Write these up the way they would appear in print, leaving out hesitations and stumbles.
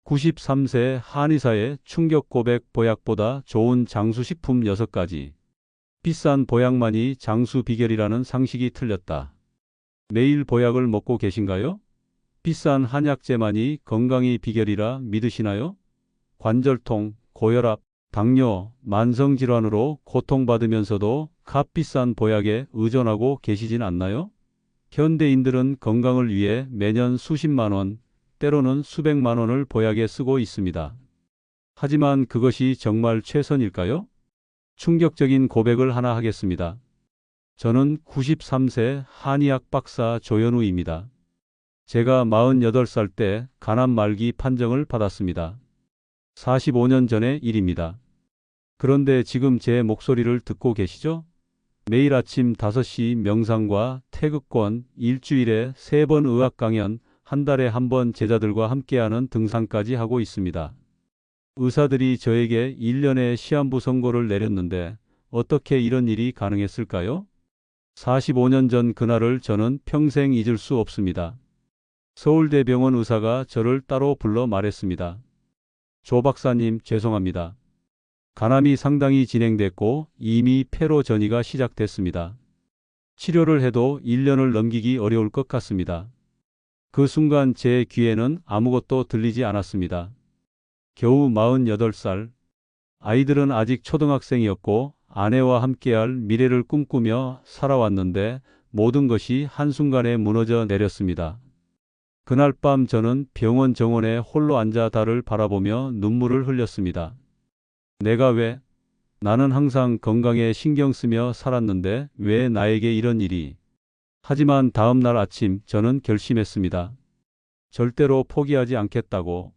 93세 한의사의 충격 고백 보약보다 좋은 장수식품 6가지. 비싼 보약만이 장수 비결이라는 상식이 틀렸다. 매일 보약을 먹고 계신가요? 비싼 한약재만이 건강의 비결이라 믿으시나요? 관절통, 고혈압, 당뇨, 만성질환으로 고통받으면서도 값비싼 보약에 의존하고 계시진 않나요? 현대인들은 건강을 위해 매년 수십만 원, 때로는 수백만 원을 보약에 쓰고 있습니다. 하지만 그것이 정말 최선일까요? 충격적인 고백을 하나 하겠습니다. 저는 93세 한의학 박사 조현우입니다. 제가 48살 때 간암 말기 판정을 받았습니다. 45년 전의 일입니다. 그런데 지금 제 목소리를 듣고 계시죠? 매일 아침 5시 명상과 태극권, 일주일에 3번 의학 강연, 한 달에 1번 제자들과 함께하는 등산까지 하고 있습니다. 의사들이 저에게 1년의 시한부 선고를 내렸는데 어떻게 이런 일이 가능했을까요? 45년 전 그날을 저는 평생 잊을 수 없습니다. 서울대병원 의사가 저를 따로 불러 말했습니다. 조 박사님, 죄송합니다. 간암이 상당히 진행됐고 이미 폐로 전이가 시작됐습니다. 치료를 해도 1년을 넘기기 어려울 것 같습니다. 그 순간 제 귀에는 아무것도 들리지 않았습니다. 겨우 48살. 아이들은 아직 초등학생이었고 아내와 함께할 미래를 꿈꾸며 살아왔는데 모든 것이 한순간에 무너져 내렸습니다. 그날 밤 저는 병원 정원에 홀로 앉아 달을 바라보며 눈물을 흘렸습니다. 내가 왜? 나는 항상 건강에 신경 쓰며 살았는데 왜 나에게 이런 일이? 하지만 다음 날 아침 저는 결심했습니다. 절대로 포기하지 않겠다고.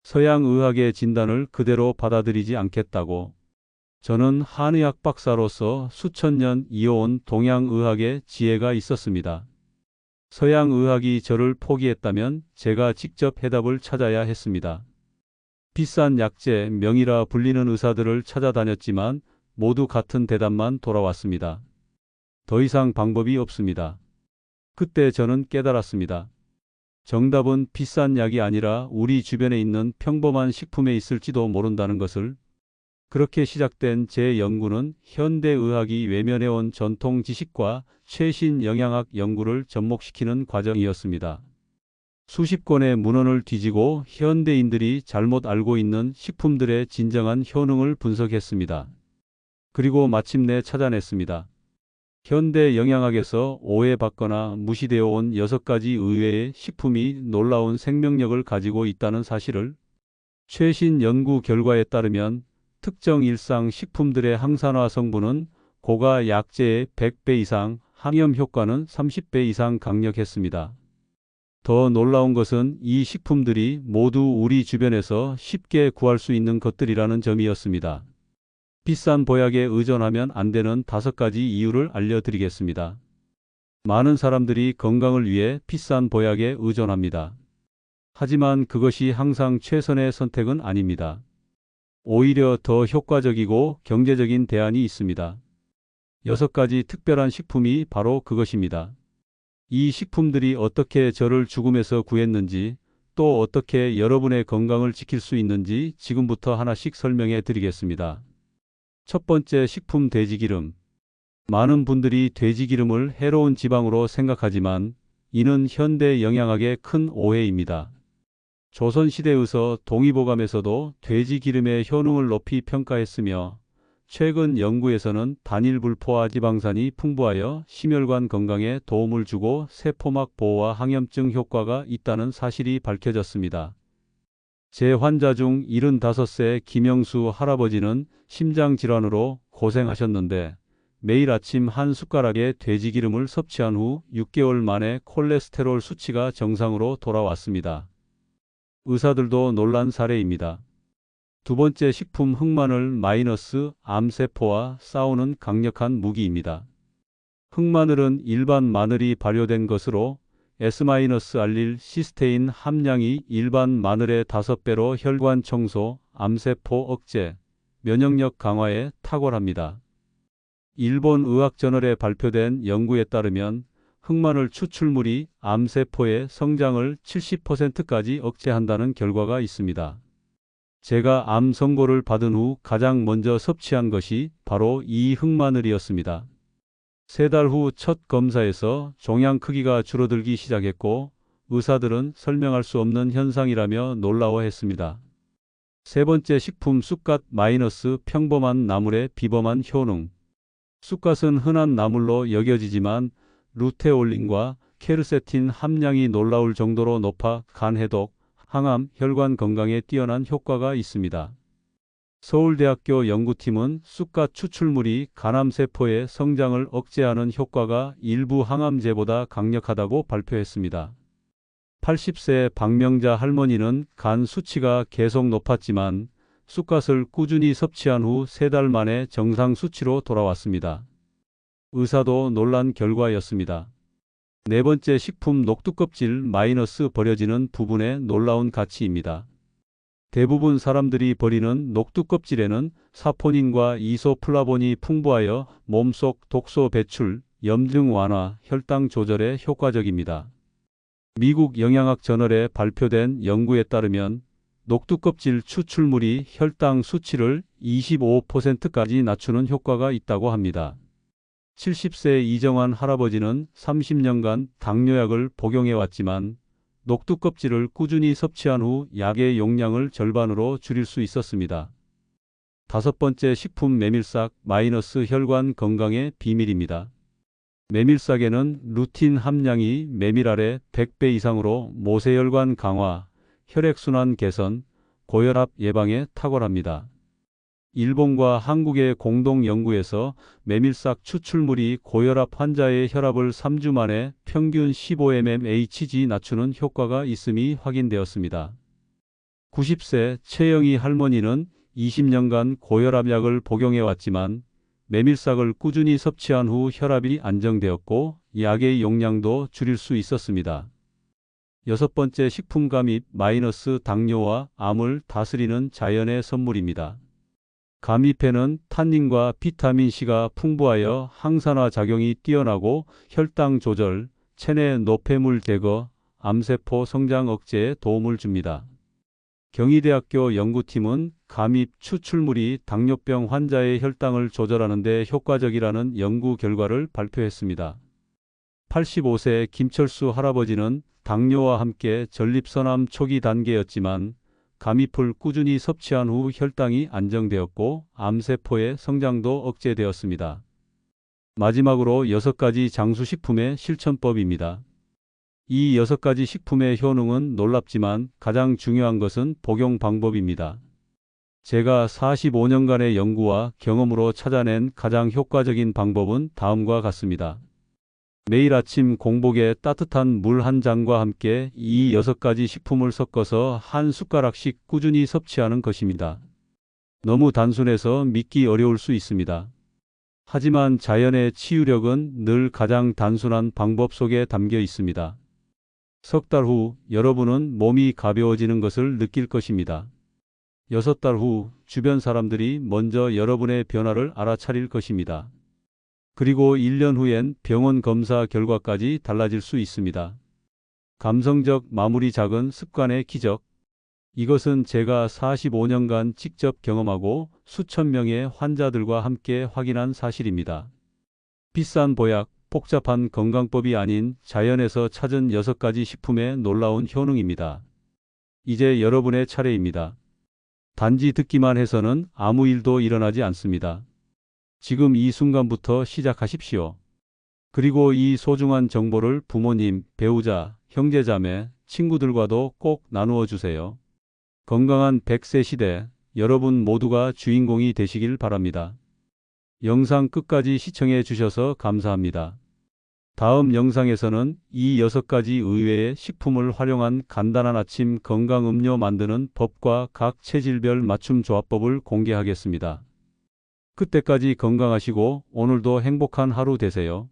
서양 의학의 진단을 그대로 받아들이지 않겠다고. 저는 한의학 박사로서 수천 년 이어온 동양의학의 지혜가 있었습니다. 서양 의학이 저를 포기했다면 제가 직접 해답을 찾아야 했습니다. 비싼 약재, 명의라 불리는 의사들을 찾아다녔지만 모두 같은 대답만 돌아왔습니다. 더 이상 방법이 없습니다. 그때 저는 깨달았습니다. 정답은 비싼 약이 아니라 우리 주변에 있는 평범한 식품에 있을지도 모른다는 것을. 그렇게 시작된 제 연구는 현대의학이 외면해온 전통 지식과 최신 영양학 연구를 접목시키는 과정이었습니다. 수십 권의 문헌을 뒤지고 현대인들이 잘못 알고 있는 식품들의 진정한 효능을 분석했습니다. 그리고 마침내 찾아냈습니다. 현대 영양학에서 오해받거나 무시되어 온 6가지 의외의 식품이 놀라운 생명력을 가지고 있다는 사실을. 최신 연구 결과에 따르면 특정 일상 식품들의 항산화 성분은 고가 약재의 100배 이상, 항염 효과는 30배 이상 강력했습니다. 더 놀라운 것은 이 식품들이 모두 우리 주변에서 쉽게 구할 수 있는 것들이라는 점이었습니다. 비싼 보약에 의존하면 안 되는 5가지 이유를 알려드리겠습니다. 많은 사람들이 건강을 위해 비싼 보약에 의존합니다. 하지만 그것이 항상 최선의 선택은 아닙니다. 오히려 더 효과적이고 경제적인 대안이 있습니다. 6가지 특별한 식품이 바로 그것입니다. 이 식품들이 어떻게 저를 죽음에서 구했는지, 또 어떻게 여러분의 건강을 지킬 수 있는지 지금부터 하나씩 설명해 드리겠습니다. 첫 번째 식품 돼지기름. 많은 분들이 돼지기름을 해로운 지방으로 생각하지만 이는 현대 영양학의 큰 오해입니다. 조선시대에서 동의보감에서도 돼지기름의 효능을 높이 평가했으며 최근 연구에서는 단일불포화 지방산이 풍부하여 심혈관 건강에 도움을 주고 세포막 보호와 항염증 효과가 있다는 사실이 밝혀졌습니다. 제 환자 중 75세 김영수 할아버지는 심장질환으로 고생하셨는데 매일 아침 한 숟가락의 돼지기름을 섭취한 후 6개월 만에 콜레스테롤 수치가 정상으로 돌아왔습니다. 의사들도 놀란 사례입니다. 두 번째 식품 흑마늘 마이너스 암세포와 싸우는 강력한 무기입니다. 흑마늘은 일반 마늘이 발효된 것으로 S-알릴 시스테인 함량이 일반 마늘의 5배로 혈관 청소, 암세포 억제, 면역력 강화에 탁월합니다. 일본 의학저널에 발표된 연구에 따르면 흑마늘 추출물이 암세포의 성장을 70%까지 억제한다는 결과가 있습니다. 제가 암 선고를 받은 후 가장 먼저 섭취한 것이 바로 이 흑마늘이었습니다. 3달 후 첫 검사에서 종양 크기가 줄어들기 시작했고 의사들은 설명할 수 없는 현상이라며 놀라워했습니다. 세 번째 식품 쑥갓 마이너스 평범한 나물의 비범한 효능. 쑥갓은 흔한 나물로 여겨지지만 루테올린과 케르세틴 함량이 놀라울 정도로 높아 간 해독, 항암, 혈관 건강에 뛰어난 효과가 있습니다. 서울대학교 연구팀은 쑥갓 추출물이 간암세포의 성장을 억제하는 효과가 일부 항암제보다 강력하다고 발표했습니다. 80세 박명자 할머니는 간 수치가 계속 높았지만 쑥갓을 꾸준히 섭취한 후 3달 만에 정상 수치로 돌아왔습니다. 의사도 놀란 결과였습니다. 네 번째 식품 녹두껍질 마이너스 버려지는 부분의 놀라운 가치입니다. 대부분 사람들이 버리는 녹두껍질에는 사포닌과 이소플라본이 풍부하여 몸속 독소 배출, 염증 완화, 혈당 조절에 효과적입니다. 미국 영양학 저널에 발표된 연구에 따르면 녹두껍질 추출물이 혈당 수치를 25%까지 낮추는 효과가 있다고 합니다. 70세 이정환 할아버지는 30년간 당뇨약을 복용해왔지만 녹두껍질을 꾸준히 섭취한 후 약의 용량을 절반으로 줄일 수 있었습니다. 다섯 번째 식품 메밀싹 마이너스 혈관 건강의 비밀입니다. 메밀싹에는 루틴 함량이 메밀알의 100배 이상으로 모세혈관 강화, 혈액순환 개선, 고혈압 예방에 탁월합니다. 일본과 한국의 공동 연구에서 메밀싹 추출물이 고혈압 환자의 혈압을 3주 만에 평균 15mmHg 낮추는 효과가 있음이 확인되었습니다. 90세 최영희 할머니는 20년간 고혈압약을 복용해왔지만 메밀싹을 꾸준히 섭취한 후 혈압이 안정되었고 약의 용량도 줄일 수 있었습니다. 여섯 번째 식품 감입 마이너스 당뇨와 암을 다스리는 자연의 선물입니다. 감잎에는 탄닌과 비타민C가 풍부하여 항산화 작용이 뛰어나고 혈당 조절, 체내 노폐물 제거, 암세포 성장 억제에 도움을 줍니다. 경희대학교 연구팀은 감잎 추출물이 당뇨병 환자의 혈당을 조절하는 데 효과적이라는 연구 결과를 발표했습니다. 85세 김철수 할아버지는 당뇨와 함께 전립선암 초기 단계였지만 감잎을 꾸준히 섭취한 후 혈당이 안정되었고 암세포의 성장도 억제되었습니다. 마지막으로 6가지 장수식품의 실천법입니다. 이 6가지 식품의 효능은 놀랍지만 가장 중요한 것은 복용 방법입니다. 제가 45년간의 연구와 경험으로 찾아낸 가장 효과적인 방법은 다음과 같습니다. 매일 아침 공복에 따뜻한 물 한 잔과 함께 이 6가지 식품을 섞어서 한 숟가락씩 꾸준히 섭취하는 것입니다. 너무 단순해서 믿기 어려울 수 있습니다. 하지만 자연의 치유력은 늘 가장 단순한 방법 속에 담겨 있습니다. 석 달 후 여러분은 몸이 가벼워지는 것을 느낄 것입니다. 6달 후 주변 사람들이 먼저 여러분의 변화를 알아차릴 것입니다. 그리고 1년 후엔 병원 검사 결과까지 달라질 수 있습니다. 감성적 마무리 작은 습관의 기적. 이것은 제가 45년간 직접 경험하고 수천 명의 환자들과 함께 확인한 사실입니다. 비싼 보약, 복잡한 건강법이 아닌 자연에서 찾은 6가지 식품의 놀라운 효능입니다. 이제 여러분의 차례입니다. 단지 듣기만 해서는 아무 일도 일어나지 않습니다. 지금 이 순간부터 시작하십시오. 그리고 이 소중한 정보를 부모님, 배우자, 형제자매, 친구들과도 꼭 나누어 주세요. 건강한 100세 시대, 여러분 모두가 주인공이 되시길 바랍니다. 영상 끝까지 시청해 주셔서 감사합니다. 다음 영상에서는 이 6가지 의외의 식품을 활용한 간단한 아침 건강 음료 만드는 법과 각 체질별 맞춤 조합법을 공개하겠습니다. 그때까지 건강하시고 오늘도 행복한 하루 되세요.